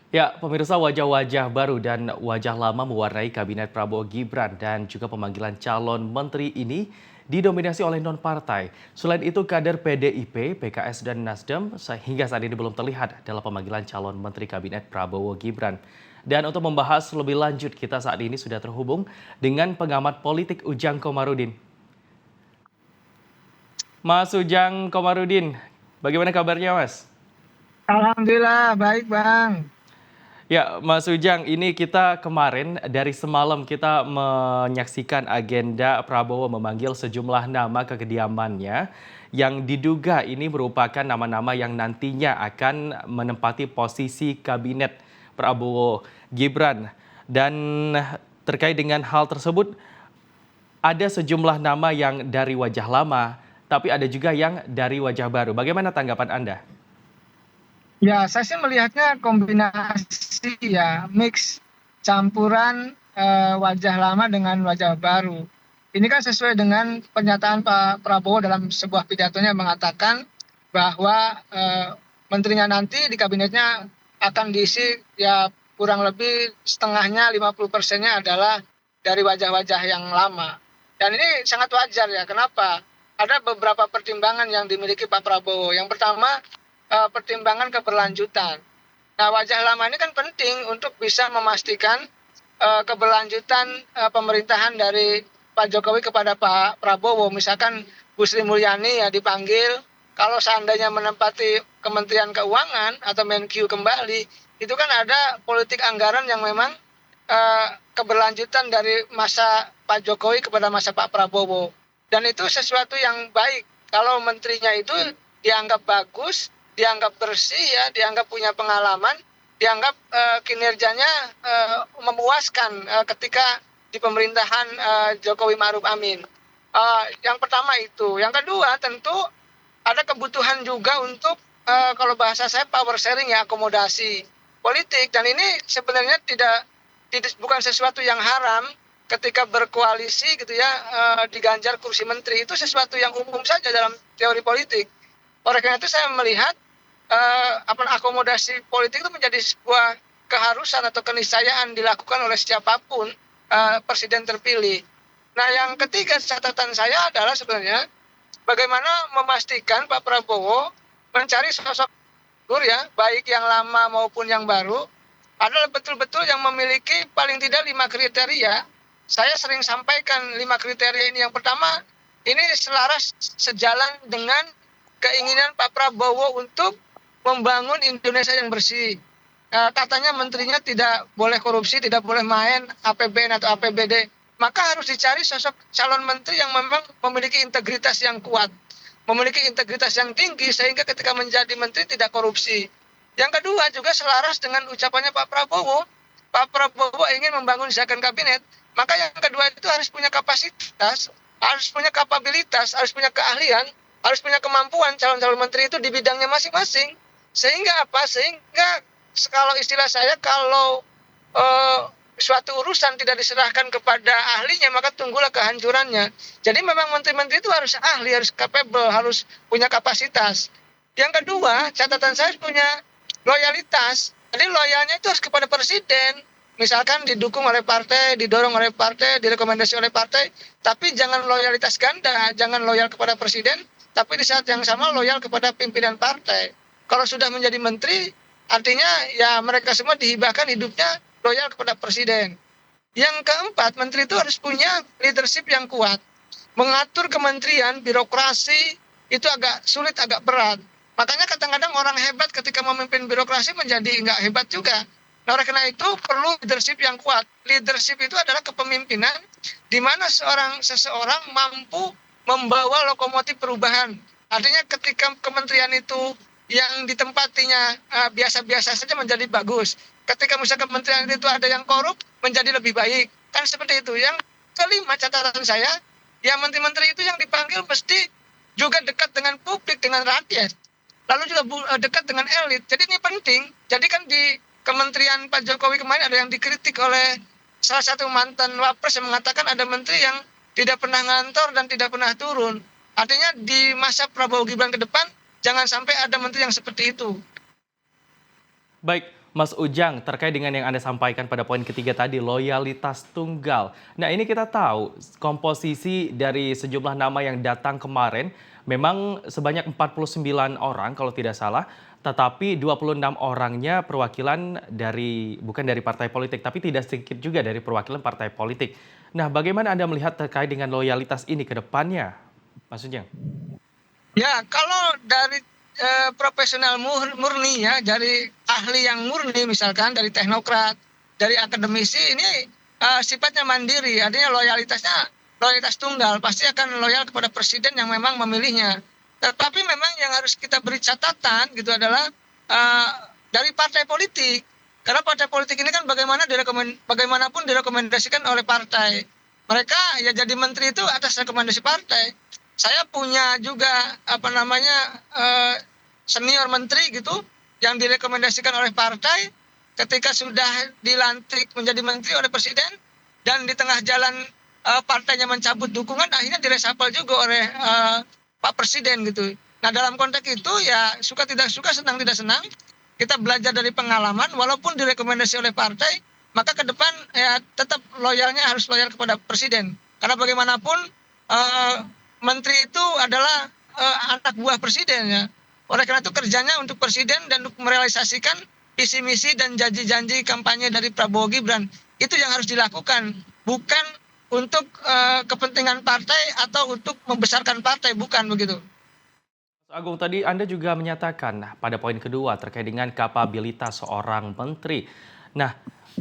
Ya, pemirsa wajah-wajah baru dan wajah lama mewarnai Kabinet Prabowo Gibran dan juga pemanggilan calon menteri ini didominasi oleh non-partai. Selain itu, kader PDIP, PKS, dan Nasdem sehingga saat ini belum terlihat dalam pemanggilan calon menteri Kabinet Prabowo Gibran. Dan untuk membahas lebih lanjut, kita saat ini sudah terhubung dengan pengamat politik Ujang Komarudin. Mas Ujang Komarudin, bagaimana kabarnya Mas? Alhamdulillah, baik Bang. Ya, Mas Ujang, ini kita kemarin dari semalam kita menyaksikan agenda Prabowo memanggil sejumlah nama ke kediamannya yang diduga ini merupakan nama-nama yang nantinya akan menempati posisi kabinet Prabowo Gibran. Dan terkait dengan hal tersebut, ada sejumlah nama yang dari wajah lama, tapi ada juga yang dari wajah baru. Bagaimana tanggapan Anda? Ya, saya sih melihatnya kombinasi ya, mix campuran wajah lama dengan wajah baru. Ini kan sesuai dengan pernyataan Pak Prabowo dalam sebuah pidatonya mengatakan bahwa menterinya nanti di kabinetnya akan diisi ya kurang lebih setengahnya 50%-nya adalah dari wajah-wajah yang lama. Dan ini sangat wajar ya. Kenapa? Ada beberapa pertimbangan yang dimiliki Pak Prabowo. Yang pertama, pertimbangan keberlanjutan. Nah, wajah lama ini kan penting untuk bisa memastikan keberlanjutan pemerintahan dari Pak Jokowi kepada Pak Prabowo. Misalkan Bu Sri Mulyani ya dipanggil, kalau seandainya menempati Kementerian Keuangan atau Menq kembali, itu kan ada politik anggaran yang memang keberlanjutan dari masa Pak Jokowi kepada masa Pak Prabowo. Dan itu sesuatu yang baik kalau menterinya itu dianggap bagus, dianggap bersih ya, dianggap punya pengalaman, dianggap kinerjanya memuaskan ketika di pemerintahan Jokowi Ma'ruf Amin. Yang pertama itu. Yang kedua tentu ada kebutuhan juga untuk kalau bahasa saya power sharing ya, akomodasi politik. Dan ini sebenarnya bukan sesuatu yang haram ketika berkoalisi gitu ya, diganjar kursi menteri, itu sesuatu yang umum saja dalam teori politik. Oleh karena itu saya melihat akomodasi politik itu menjadi sebuah keharusan atau keniscayaan dilakukan oleh siapapun presiden terpilih. Nah, yang ketiga catatan saya adalah sebenarnya bagaimana memastikan Pak Prabowo mencari sosok figur ya, baik yang lama maupun yang baru, adalah betul-betul yang memiliki paling tidak 5 kriteria. Saya sering sampaikan 5 kriteria ini. Yang pertama, ini selaras sejalan dengan keinginan Pak Prabowo untuk membangun Indonesia yang bersih. Katanya menterinya tidak boleh korupsi, tidak boleh main APBN atau APBD. Maka harus dicari sosok calon menteri yang memang memiliki integritas yang kuat, memiliki integritas yang tinggi sehingga ketika menjadi menteri tidak korupsi. Yang kedua juga selaras dengan ucapannya Pak Prabowo. Pak Prabowo ingin membangun second kabinet, maka yang kedua itu harus punya kapasitas, harus punya kapabilitas, harus punya keahlian, harus punya kemampuan calon-calon menteri itu di bidangnya masing-masing. Sehingga apa? Sehingga kalau istilah saya, kalau suatu urusan tidak diserahkan kepada ahlinya, maka tunggulah kehancurannya. Jadi memang menteri-menteri itu harus ahli, harus capable, harus punya kapasitas. Yang kedua, catatan saya punya loyalitas. Jadi loyalnya itu harus kepada presiden. Misalkan didukung oleh partai, didorong oleh partai, direkomendasi oleh partai, tapi jangan loyalitas ganda, jangan loyal kepada presiden, tapi di saat yang sama loyal kepada pimpinan partai. Kalau sudah menjadi menteri, artinya ya mereka semua dihibahkan hidupnya loyal kepada presiden. Yang keempat, menteri itu harus punya leadership yang kuat. Mengatur kementerian, birokrasi, itu agak sulit, agak berat. Makanya kadang-kadang orang hebat ketika memimpin birokrasi menjadi nggak hebat juga. Nah, oleh karena itu perlu leadership yang kuat. Leadership itu adalah kepemimpinan di mana seseorang mampu membawa lokomotif perubahan. Artinya ketika kementerian itu yang ditempatinya biasa-biasa saja menjadi bagus. Ketika misalnya kementerian itu ada yang korup menjadi lebih baik. Kan seperti itu. Yang kelima catatan saya, ya menteri-menteri itu yang dipanggil mesti juga dekat dengan publik, dengan rakyat. Lalu juga dekat dengan elit. Jadi ini penting. Jadi kan di Kementerian Pak Jokowi kemarin ada yang dikritik oleh salah satu mantan wapres yang mengatakan ada menteri yang tidak pernah ngantor dan tidak pernah turun. Artinya di masa Prabowo Gibran ke depan jangan sampai ada menteri yang seperti itu. Baik, Mas Ujang, terkait dengan yang Anda sampaikan pada poin ketiga tadi, loyalitas tunggal. Nah, ini kita tahu komposisi dari sejumlah nama yang datang kemarin memang sebanyak 49 orang kalau tidak salah, tetapi 26 orangnya perwakilan dari bukan dari partai politik, tapi tidak sedikit juga dari perwakilan partai politik. Nah, bagaimana Anda melihat terkait dengan loyalitas ini ke depannya, Mas Ujang? Ya, kalau dari profesional murni ya, dari ahli yang murni misalkan dari teknokrat, dari akademisi ini sifatnya mandiri, artinya loyalitasnya loyalitas tunggal, pasti akan loyal kepada presiden yang memang memilihnya. Tetapi memang yang harus kita beri catatan gitu adalah eh, dari partai politik. Karena partai politik ini kan bagaimanapun direkomendasikan oleh partai. Mereka ya jadi menteri itu atas rekomendasi partai. Saya punya juga apa namanya senior menteri gitu yang direkomendasikan oleh partai ketika sudah dilantik menjadi menteri oleh presiden dan di tengah jalan partainya mencabut dukungan akhirnya diresapel juga oleh Pak Presiden gitu. Nah dalam konteks itu ya suka tidak suka senang tidak senang kita belajar dari pengalaman walaupun direkomendasi oleh partai maka ke depan ya tetap loyalnya harus loyal kepada presiden karena bagaimanapun eh, menteri itu adalah anak buah presiden ya. Oleh karena itu kerjanya untuk presiden dan untuk merealisasikan visi misi dan janji-janji kampanye dari Prabowo Gibran itu yang harus dilakukan, bukan untuk kepentingan partai atau untuk membesarkan partai, bukan begitu. Mas Agung, tadi Anda juga menyatakan pada poin kedua terkait dengan kapabilitas seorang menteri. Nah,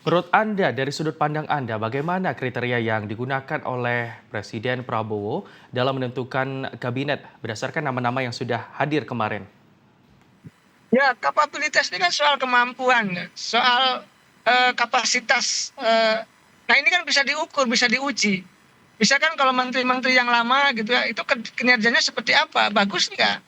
menurut Anda, dari sudut pandang Anda, bagaimana kriteria yang digunakan oleh Presiden Prabowo dalam menentukan kabinet berdasarkan nama-nama yang sudah hadir kemarin? Ya, kapabilitas ini kan soal kemampuan, ya. Soal kapasitas. Nah ini kan bisa diukur, bisa diuji. Misalkan kalau menteri-menteri yang lama gitu ya, itu kinerjanya seperti apa, bagus nggak?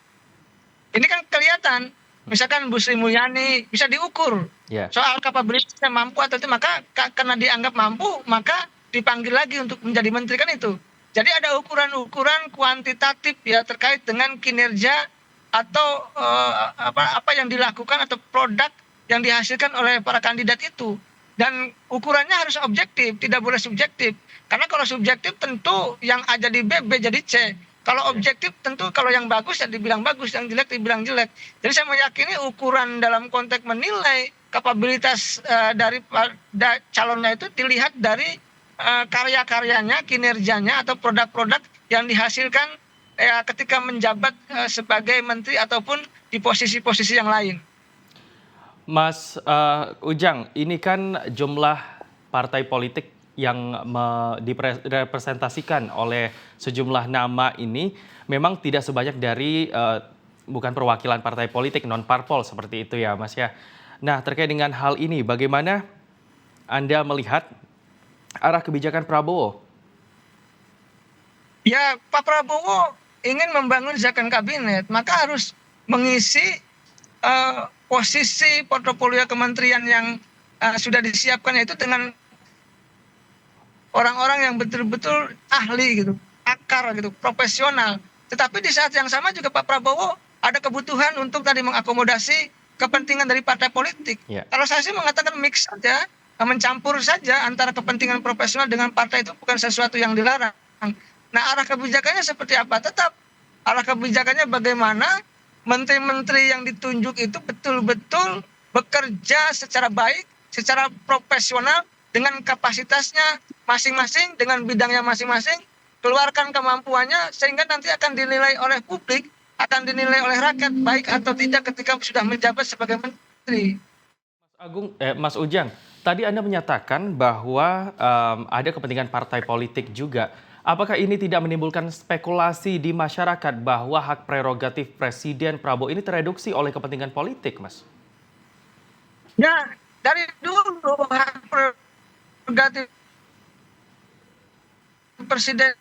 Ini kan kelihatan. Misalkan Bu Sri Mulyani bisa diukur Ya. soal kapabilitasnya mampu atau tidak, maka karena dianggap mampu, maka dipanggil lagi untuk menjadi menteri kan itu. Jadi ada ukuran-ukuran kuantitatif ya terkait dengan kinerja atau apa yang dilakukan atau produk yang dihasilkan oleh para kandidat itu. Dan ukurannya harus objektif, tidak boleh subjektif. Karena kalau subjektif tentu yang A jadi B, B jadi C. Kalau objektif tentu kalau yang bagus ya dibilang bagus, yang jelek dibilang jelek. Jadi saya meyakini ukuran dalam konteks menilai kapabilitas dari calonnya itu dilihat dari karya-karyanya, kinerjanya atau produk-produk yang dihasilkan ketika menjabat sebagai menteri ataupun di posisi-posisi yang lain. Mas Ujang, ini kan jumlah partai politik yang direpresentasikan oleh sejumlah nama ini memang tidak sebanyak dari bukan perwakilan partai politik non parpol seperti itu ya Mas ya. Nah terkait dengan hal ini bagaimana Anda melihat arah kebijakan Prabowo? Ya Pak Prabowo ingin membangun zakon kabinet maka harus mengisi posisi portofolio kementerian yang sudah disiapkan itu dengan orang-orang yang betul-betul ahli gitu, akar gitu, profesional. Tetapi di saat yang sama juga Pak Prabowo ada kebutuhan untuk tadi mengakomodasi kepentingan dari partai politik. Ya. Kalau saya sih mengatakan mix saja, mencampur saja antara kepentingan profesional dengan partai itu bukan sesuatu yang dilarang. Nah, arah kebijakannya seperti apa? Tetap arah kebijakannya bagaimana menteri-menteri yang ditunjuk itu betul-betul bekerja secara baik, secara profesional dengan kapasitasnya masing-masing, dengan bidangnya masing-masing, keluarkan kemampuannya sehingga nanti akan dinilai oleh publik, akan dinilai oleh rakyat baik atau tidak ketika sudah menjabat sebagai menteri. Mas Ujang, tadi Anda menyatakan bahwa ada kepentingan partai politik juga. Apakah ini tidak menimbulkan spekulasi di masyarakat bahwa hak prerogatif Presiden Prabowo ini tereduksi oleh kepentingan politik, Mas? Ya, dari dulu hak prerogatif presiden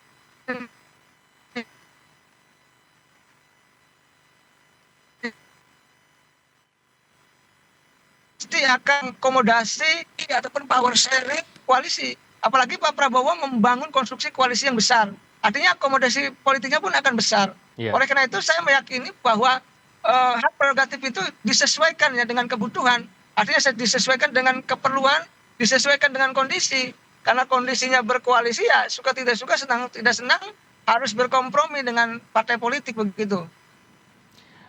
pasti akan akomodasi ataupun power sharing koalisi. Apalagi Pak Prabowo membangun konstruksi koalisi yang besar. Artinya akomodasi politiknya pun akan besar. Iya. Oleh karena itu saya meyakini bahwa hak prerogatif itu disesuaikan ya dengan kebutuhan. Artinya disesuaikan dengan keperluan, disesuaikan dengan kondisi. Karena kondisinya berkoalisi ya suka tidak suka, senang tidak senang harus berkompromi dengan partai politik begitu.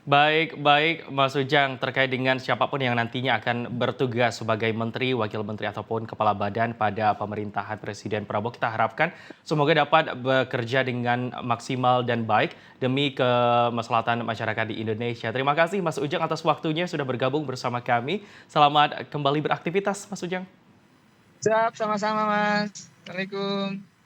Baik, baik Mas Ujang, terkait dengan siapapun yang nantinya akan bertugas sebagai menteri, wakil menteri ataupun kepala badan pada pemerintahan Presiden Prabowo, kita harapkan semoga dapat bekerja dengan maksimal dan baik demi kemaslahatan masyarakat di Indonesia. Terima kasih Mas Ujang atas waktunya sudah bergabung bersama kami. Selamat kembali beraktivitas Mas Ujang. Siap, sama-sama Mas. Assalamualaikum.